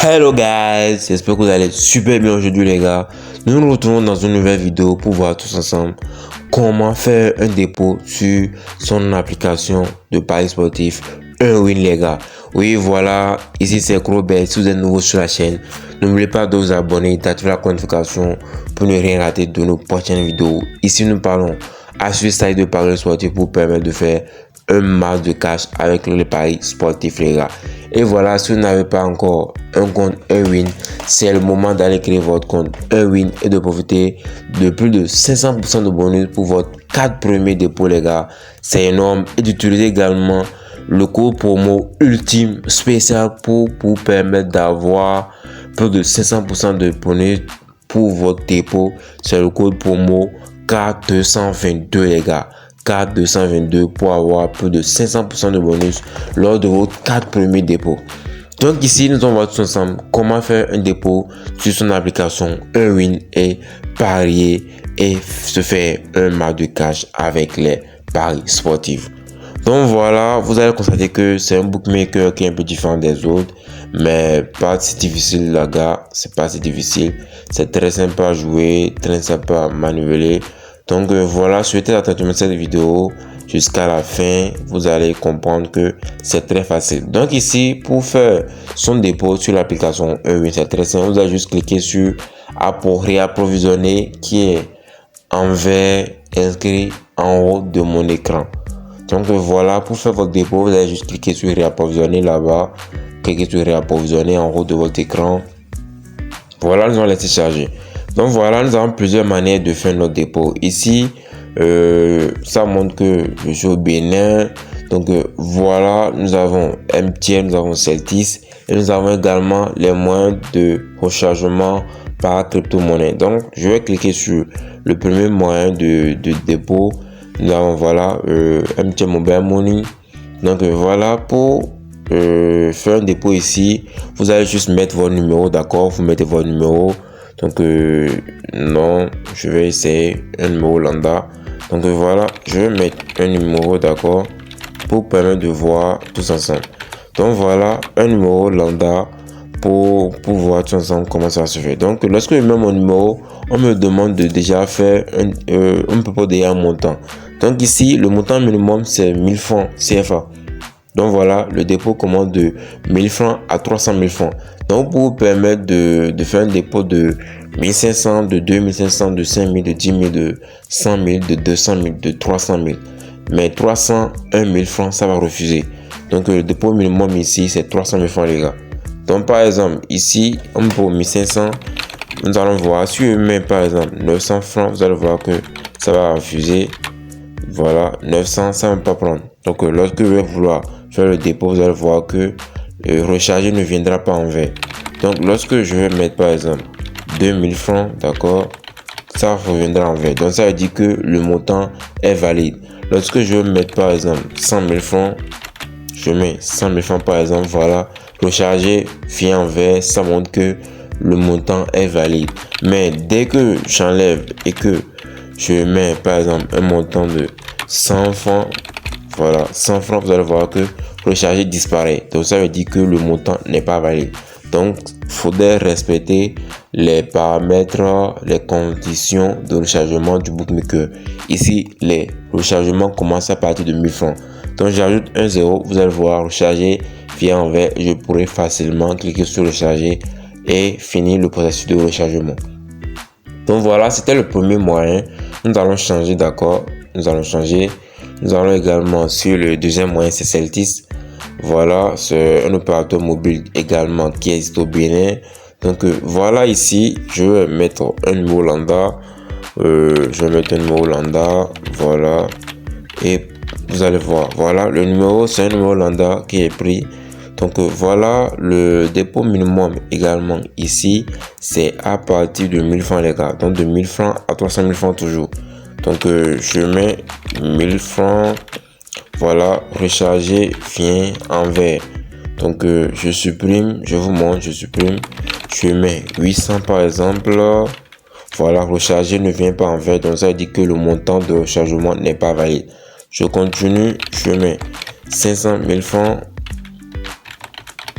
Hello guys, j'espère que vous allez super bien aujourd'hui les gars. Nous nous retrouvons dans une nouvelle vidéo pour voir tous ensemble comment faire un dépôt sur son application de paris sportif Unwin les gars. Oui voilà, ici c'est Crowbet. Si vous êtes nouveau sur la chaîne, n'oubliez pas de vous abonner, d'activer la notification pour ne rien rater de nos prochaines vidéos. Ici nous parlons astuces de paris sportifs pour permettre de faire un max de cash avec les paris sportifs les gars. Et voilà, si vous n'avez pas encore un compte Unwin, c'est le moment d'aller créer votre compte Unwin et de profiter de plus de 500% de bonus pour votre 4 premiers dépôts les gars. C'est énorme. Et d'utiliser également le code promo ultime spécial pour permettre d'avoir plus de 500% de bonus pour votre dépôt. C'est le code promo K222 les gars. K222 pour avoir plus de 500% de bonus lors de vos 4 premiers dépôts. Donc ici, nous allons voir tous ensemble comment faire un dépôt sur son application Unwin et parier et se faire un max de cash avec les paris sportifs. Donc voilà, vous allez constater que c'est un bookmaker qui est un peu différent des autres, mais pas si difficile les gars, c'est pas si difficile, c'est très simple à jouer, très simple à manipuler. Donc voilà, souhaitez attentivement cette vidéo jusqu'à la fin, vous allez comprendre que c'est très facile. Donc ici, pour faire son dépôt sur l'application Unwin, c'est très simple, vous allez juste cliquer sur réapprovisionner qui est en vert inscrit en haut de mon écran. Donc voilà, pour faire votre dépôt, vous allez juste cliquer sur réapprovisionner là-bas, cliquez sur réapprovisionner en haut de votre écran. Voilà, nous allons laisser charger. Donc voilà, nous avons plusieurs manières de faire notre dépôt. Ici, ça montre que je suis au Bénin. Donc voilà, nous avons MTN, nous avons Celtis et nous avons également les moyens de rechargement par crypto-monnaie. Donc je vais cliquer sur le premier moyen de dépôt. Nous avons voilà MTN Mobile Money. Donc voilà, pour faire un dépôt ici, vous allez juste mettre votre numéro, d'accord? Vous mettez votre numéro. Donc non, je vais essayer un numéro lambda. Donc voilà, je vais mettre un numéro, d'accord, pour permettre de voir tous ensemble. Donc voilà, un numéro lambda pour voir tous ensemble comment ça se fait. Donc lorsque je mets mon numéro, on me demande de déjà faire un peu déjà un montant. Donc ici, le montant minimum c'est 1000 francs CFA. Donc voilà, le dépôt commence de 1000 francs à 300 000 francs. Donc pour vous permettre de faire un dépôt de 1500, de 2500, de 5000, de 10 000, de 100 000, de 200 000, de 300 000. Mais 301 000 francs, ça va refuser. Donc le dépôt minimum ici, c'est 300 000 francs les gars. Donc par exemple, ici, on pour 1500, nous allons voir, si je mets par exemple 900 francs, vous allez voir que ça va refuser. Voilà, 900, ça ne va pas prendre. Donc lorsque je vais vouloir faire le dépôt, vous allez voir que recharger ne viendra pas en vert. Donc lorsque je vais mettre par exemple 2000 francs, d'accord, ça reviendra en vert. Donc ça veut dire que le montant est valide. Lorsque je vais mettre par exemple 100 000 francs, je mets 100 000 francs par exemple, voilà, recharger vient en vert, ça montre que le montant est valide. Mais dès que j'enlève et que je mets par exemple un montant de 100 francs, voilà, 100 francs, vous allez voir que recharger disparaît. Donc ça veut dire que le montant n'est pas valide. Donc il faudrait respecter les paramètres, les conditions de rechargement du bookmaker. Ici, les rechargements commencent à partir de 1000 francs. Donc j'ajoute un 0, vous allez voir recharger via en vert. Je pourrais facilement cliquer sur recharger et finir le processus de rechargement. Donc voilà, c'était le premier moyen. Nous allons changer, d'accord. Nous allons changer. Nous allons également sur le deuxième moyen, c'est Celtis. Voilà, c'est un opérateur mobile également qui existe au Bénin. Donc voilà, ici, je vais mettre un numéro lambda. Voilà. Et vous allez voir, voilà, le numéro, c'est un numéro lambda qui est pris. Donc voilà, le dépôt minimum également ici, c'est à partir de 1000 francs les gars. Donc de 1000 francs à 300 000 francs toujours. Donc je mets 1000 francs, voilà, recharger vient en vert. Donc je supprime, je vous montre, je supprime, je mets 800 par exemple, voilà, recharger ne vient pas en vert, donc ça veut dire que le montant de rechargement n'est pas valide. Je continue, je mets 500 000 francs,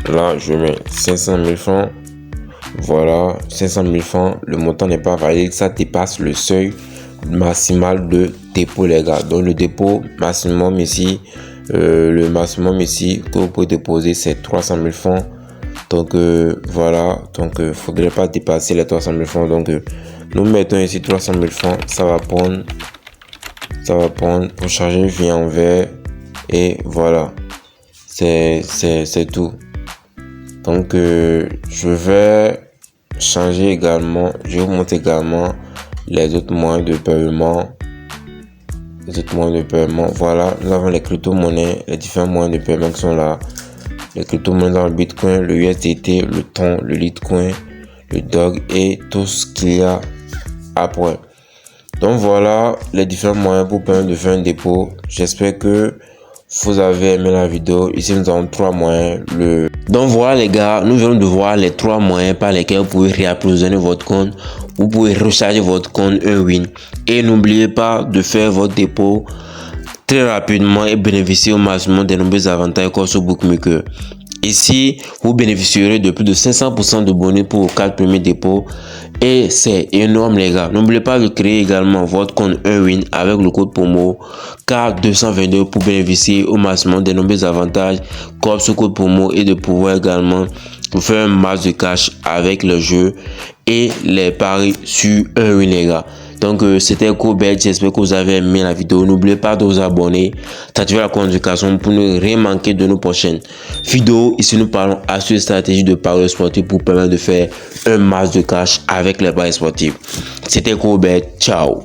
Là, je mets 500 000 francs. Voilà, 500 000 francs. Le montant n'est pas valide. Ça dépasse le seuil maximal de dépôt, les gars. Donc, le dépôt maximum ici, que vous pouvez déposer, c'est 300 000 francs. Donc, voilà. Donc, faudrait pas dépasser les 300 000 francs. Donc, nous mettons ici 300 000 francs. Ça va prendre pour charger vie en vert. Et voilà. C'est tout. Donc, je vais changer également, je vais vous montrer également les autres moyens de paiement. Voilà, nous avons les crypto-monnaies, les différents moyens de paiement qui sont là. Les crypto-monnaies dans le Bitcoin, le USDT, le Ton, le Litecoin, le Dog et tout ce qu'il y a après. Donc voilà les différents moyens pour permettre de faire un dépôt. J'espère que vous avez aimé la vidéo. Ici nous avons 3 moyens. Donc voilà les gars, nous venons de voir les 3 moyens par lesquels vous pouvez réapprovisionner votre compte. Vous pouvez recharger votre compte Unwin. Et n'oubliez pas de faire votre dépôt très rapidement et bénéficier au maximum des nombreux avantages comme sur Bookmaker. Ici, vous bénéficierez de plus de 500% de bonus pour vos 4 premiers dépôts. Et c'est énorme les gars. N'oubliez pas de créer également votre compte Unwin avec le code promo CAR222 pour bénéficier au maximum des nombreux avantages comme ce code promo et de pouvoir également vous faire un max de cash avec le jeu et les paris sur Unwin les gars. Donc c'était Cobert, j'espère que vous avez aimé la vidéo. N'oubliez pas de vous abonner, d'activer la notification pour ne rien manquer de nos prochaines vidéos. Ici nous parlons astuces et stratégies de paris sportifs pour permettre de faire un max de cash avec les paris sportifs. C'était Cobert, ciao.